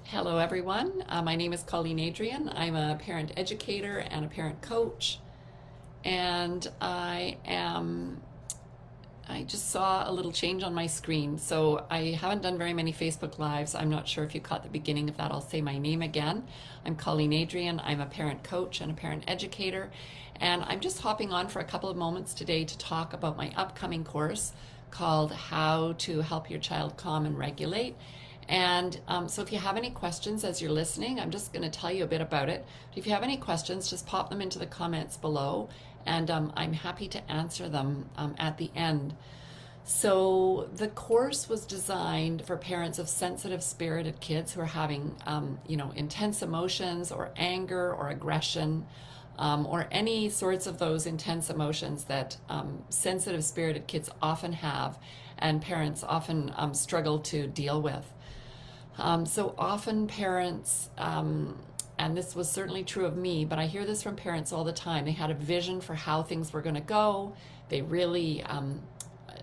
Hello, everyone. My name is Colleen Adrian. I'm a parent educator and a parent coach, and I just saw a little change on my screen. So I haven't done very many Facebook Lives. I'm not sure if you caught the beginning of that. I'll say my name again. I'm Colleen Adrian. I'm a parent coach and a parent educator, and I'm just hopping on for a couple of moments today to talk about my upcoming course called How to Help Your Child Calm and Regulate. And so if you have any questions as you're listening, I'm just going to tell you a bit about it. But if you have any questions, just pop them into the comments below, and I'm happy to answer them at the end. So the course was designed for parents of sensitive, spirited kids who are having, intense emotions or anger or aggression, or any sorts of those intense emotions that sensitive, spirited kids often have, and parents often struggle to deal with. So often parents, and this was certainly true of me, but I hear this from parents all the time. They had a vision for how things were going to go. They really,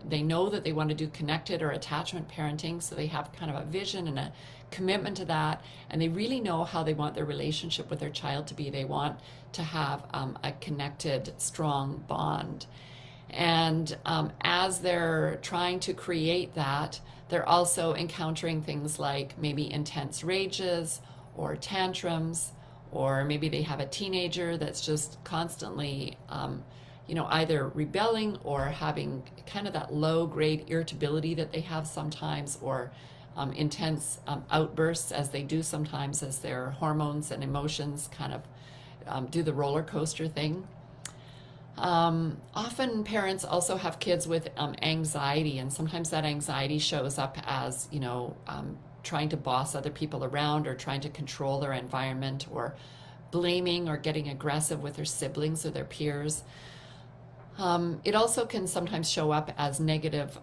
they know that they want to do connected or attachment parenting, so they have kind of a vision and a commitment to that, and they really know how they want their relationship with their child to be. They want to have a connected, strong bond. And as they're trying to create that, they're also encountering things like maybe intense rages or tantrums, or maybe they have a teenager that's just constantly, either rebelling or having kind of that low grade irritability that they have sometimes, or intense outbursts as they do sometimes as their hormones and emotions kind of do the roller coaster thing. Often parents also have kids with anxiety, and sometimes that anxiety shows up as, trying to boss other people around or trying to control their environment, or blaming or getting aggressive with their siblings or their peers. It also can sometimes show up as negative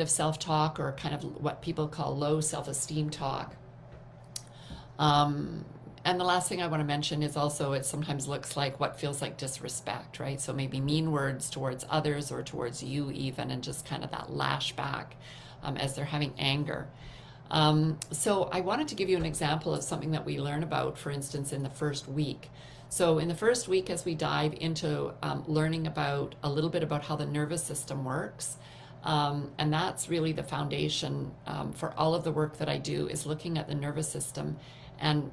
self-talk, or kind of what people call low self-esteem talk. And the last thing I want to mention is also it sometimes looks like what feels like disrespect, right? So maybe mean words towards others or towards you even, and just kind of that lashback as they're having anger. So I wanted to give you an example of something that we learn about, for instance, in the first week. So in the first week, as we dive into learning about a little bit about how the nervous system works, and that's really the foundation for all of the work that I do, is looking at the nervous system. And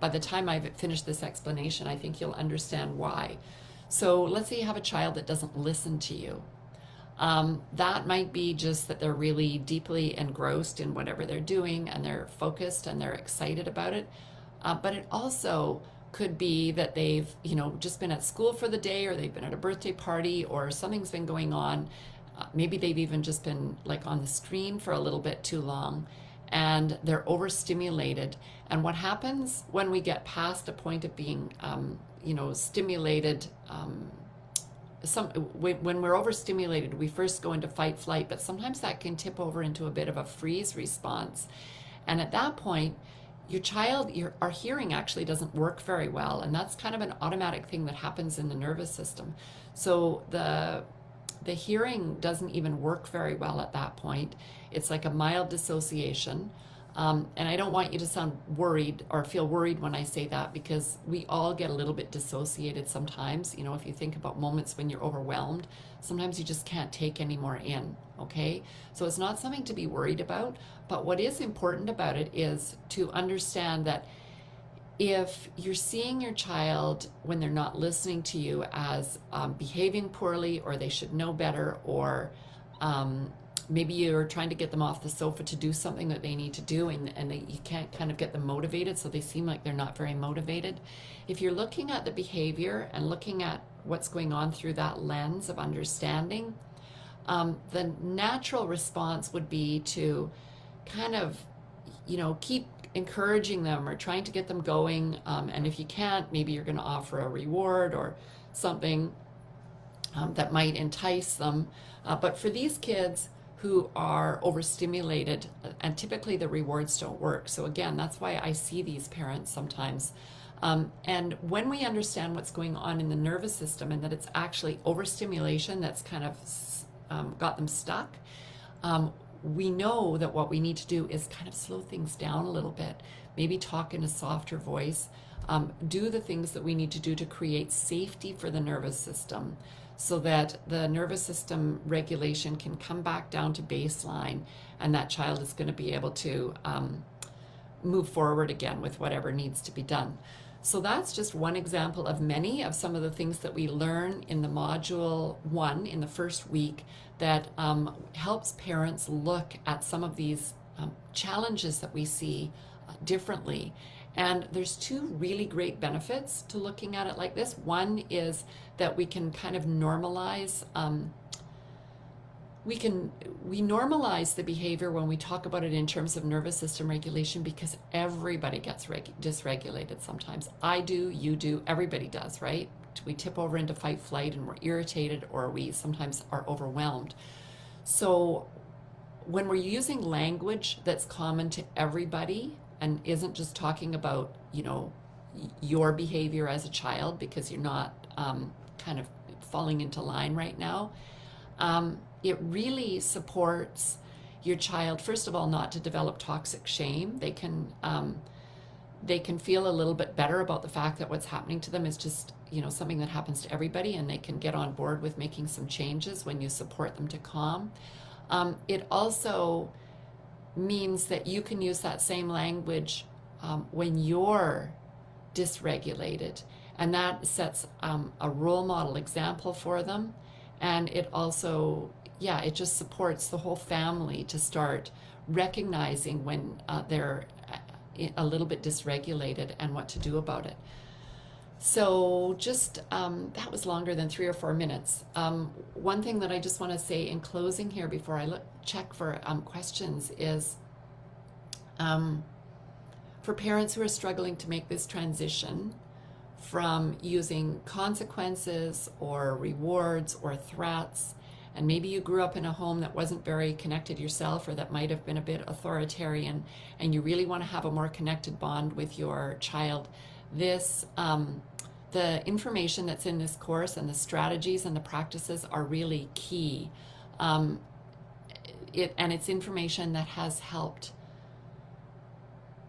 by the time I've finished this explanation, I think you'll understand why. So let's say you have a child that doesn't listen to you. That might be just that they're really deeply engrossed in whatever they're doing, and they're focused and they're excited about it. But it also could be that they've, just been at school for the day, or they've been at a birthday party, or something's been going on. Maybe they've even just been like on the screen for a little bit too long, and they're overstimulated. And what happens when we get past a point of being, stimulated, when we're overstimulated, we first go into fight flight, but sometimes that can tip over into a bit of a freeze response. And at that point, our hearing actually doesn't work very well, and that's kind of an automatic thing that happens in the nervous system. So the hearing doesn't even work very well at that point. It's like a mild dissociation. And I don't want you to sound worried or feel worried when I say that, because we all get a little bit dissociated sometimes. If you think about moments when you're overwhelmed, sometimes you just can't take any more in, okay? So it's not something to be worried about, but what is important about it is to understand that if you're seeing your child when they're not listening to you as behaving poorly, or they should know better, or maybe you're trying to get them off the sofa to do something that they need to do, and you can't kind of get them motivated, so they seem like they're not very motivated. If you're looking at the behavior and looking at what's going on through that lens of understanding, the natural response would be to kind of, keep encouraging them or trying to get them going. And if you can't, maybe you're going to offer a reward or something that might entice them. But for these kids who are overstimulated, and typically the rewards don't work. So again, that's why I see these parents sometimes. And when we understand what's going on in the nervous system, and that it's actually overstimulation that's kind of got them stuck, we know that what we need to do is kind of slow things down a little bit, maybe talk in a softer voice, do the things that we need to do to create safety for the nervous system so that the nervous system regulation can come back down to baseline, and that child is going to be able to move forward again with whatever needs to be done. So that's just one example of many of some of the things that we learn in the module 1 in the first week that helps parents look at some of these challenges that we see differently. And there's 2 really great benefits to looking at it like this. One is that we can kind of normalize we normalize the behavior when we talk about it in terms of nervous system regulation, because everybody gets dysregulated sometimes. I do, you do, everybody does, right? We tip over into fight flight and we're irritated, or we sometimes are overwhelmed. So when we're using language that's common to everybody and isn't just talking about, your behavior as a child because you're not kind of falling into line right now, it really supports your child, first of all, not to develop toxic shame. They can feel a little bit better about the fact that what's happening to them is just, something that happens to everybody, and they can get on board with making some changes when you support them to calm. It also means that you can use that same language when you're dysregulated, and that sets a role model example for them. And it also, it just supports the whole family to start recognizing when they're a little bit dysregulated and what to do about it. So just, that was longer than 3 or 4 minutes. One thing that I just want to say in closing here before I check for questions is, for parents who are struggling to make this transition from using consequences or rewards or threats, and maybe you grew up in a home that wasn't very connected yourself, or that might have been a bit authoritarian, and you really want to have a more connected bond with your child, the information that's in this course and the strategies and the practices are really key. It's information that has helped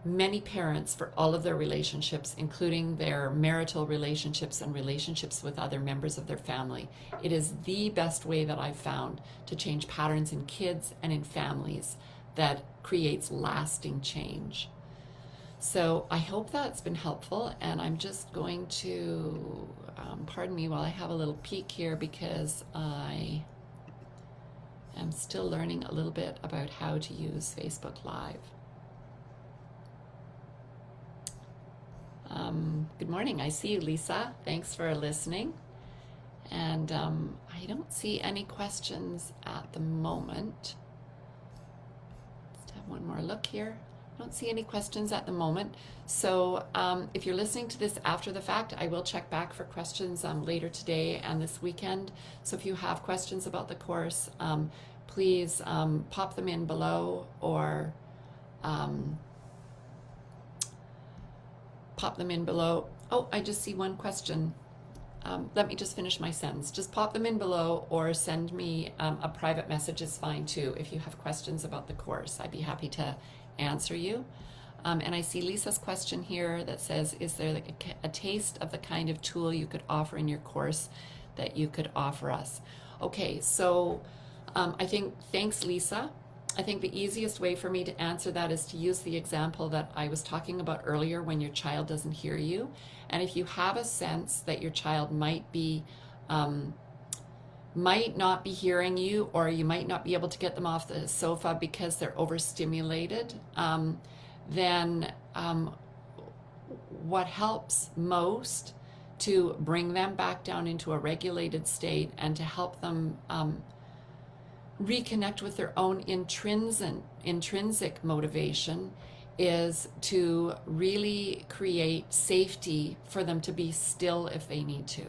many parents for all of their relationships, including their marital relationships and relationships with other members of their family. It is the best way that I've found to change patterns in kids and in families that creates lasting change. So I hope that's been helpful, and I'm just going to, pardon me while I have a little peek here, because I am still learning a little bit about how to use Facebook Live. Good morning. I see you, Lisa. Thanks for listening. And I don't see any questions at the moment. Let's have one more look here. I don't see any questions at the moment. So if you're listening to this after the fact, I will check back for questions later today and this weekend. So if you have questions about the course, please pop them in below, or pop them in below. Oh, I just see one question. Let me just finish my sentence. Just pop them in below, or send me a private message is fine too. If you have questions about the course, I'd be happy to answer you. And I see Lisa's question here that says, is there a taste of the kind of tool you could offer in your course that you could offer us? Okay, so thanks, Lisa. I think the easiest way for me to answer that is to use the example that I was talking about earlier, when your child doesn't hear you. And if you have a sense that your child might not be hearing you, or you might not be able to get them off the sofa because they're overstimulated, then what helps most to bring them back down into a regulated state and to help them reconnect with their own intrinsic motivation is to really create safety for them to be still if they need to.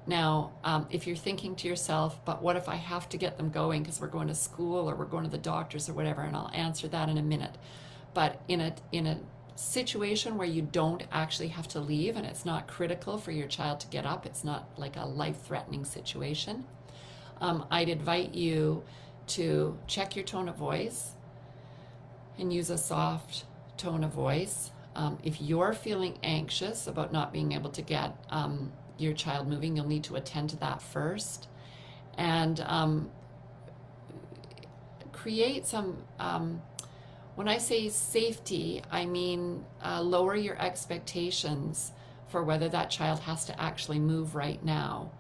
Now, if you're thinking to yourself, but what if I have to get them going because we're going to school or we're going to the doctors or whatever, and I'll answer that in a minute. But in a situation where you don't actually have to leave and it's not critical for your child to get up, it's not like a life-threatening situation, I'd invite you to check your tone of voice and use a soft tone of voice. If you're feeling anxious about not being able to get your child moving, you'll need to attend to that first. And create some, when I say safety, I mean lower your expectations for whether that child has to actually move right now.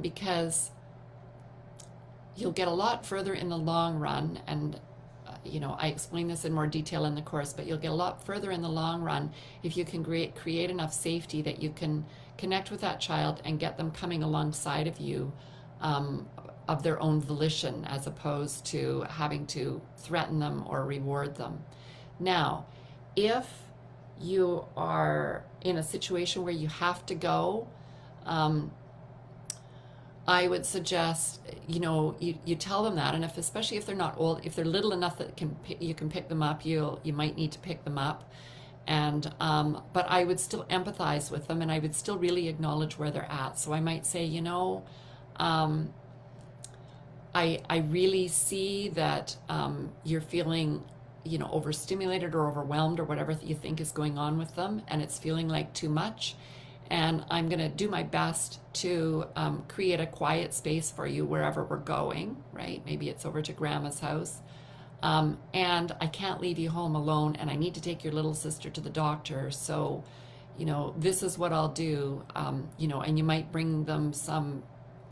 Because you'll get a lot further in the long run, and I explain this in more detail in the course, but you'll get a lot further in the long run if you can create enough safety that you can connect with that child and get them coming alongside of you of their own volition, as opposed to having to threaten them or reward them. Now, if you are in a situation where you have to go, I would suggest, you tell them that, and especially if they're not old, if they're little enough that you can pick them up, you might need to pick them up, and but I would still empathize with them, and I would still really acknowledge where they're at. So I might say, I really see that you're feeling, overstimulated or overwhelmed or whatever you think is going on with them, and it's feeling like too much. And I'm going to do my best to create a quiet space for you wherever we're going, right? Maybe it's over to Grandma's house. And I can't leave you home alone, and I need to take your little sister to the doctor. So, this is what I'll do, and you might bring them some,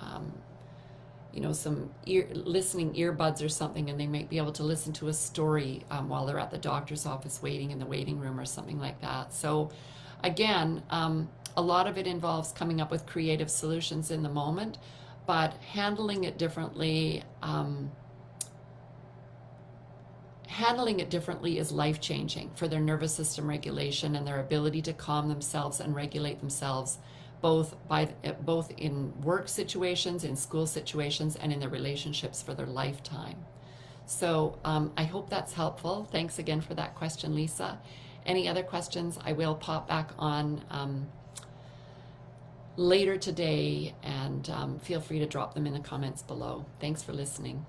some listening earbuds or something, and they might be able to listen to a story while they're at the doctor's office waiting in the waiting room or something like that. So, again, a lot of it involves coming up with creative solutions in the moment, but handling it differently. Handling it differently is life-changing for their nervous system regulation and their ability to calm themselves and regulate themselves, both in work situations, in school situations, and in their relationships for their lifetime. So I hope that's helpful. Thanks again for that question, Lisa. Any other questions, I will pop back on later today, and feel free to drop them in the comments below. Thanks for listening.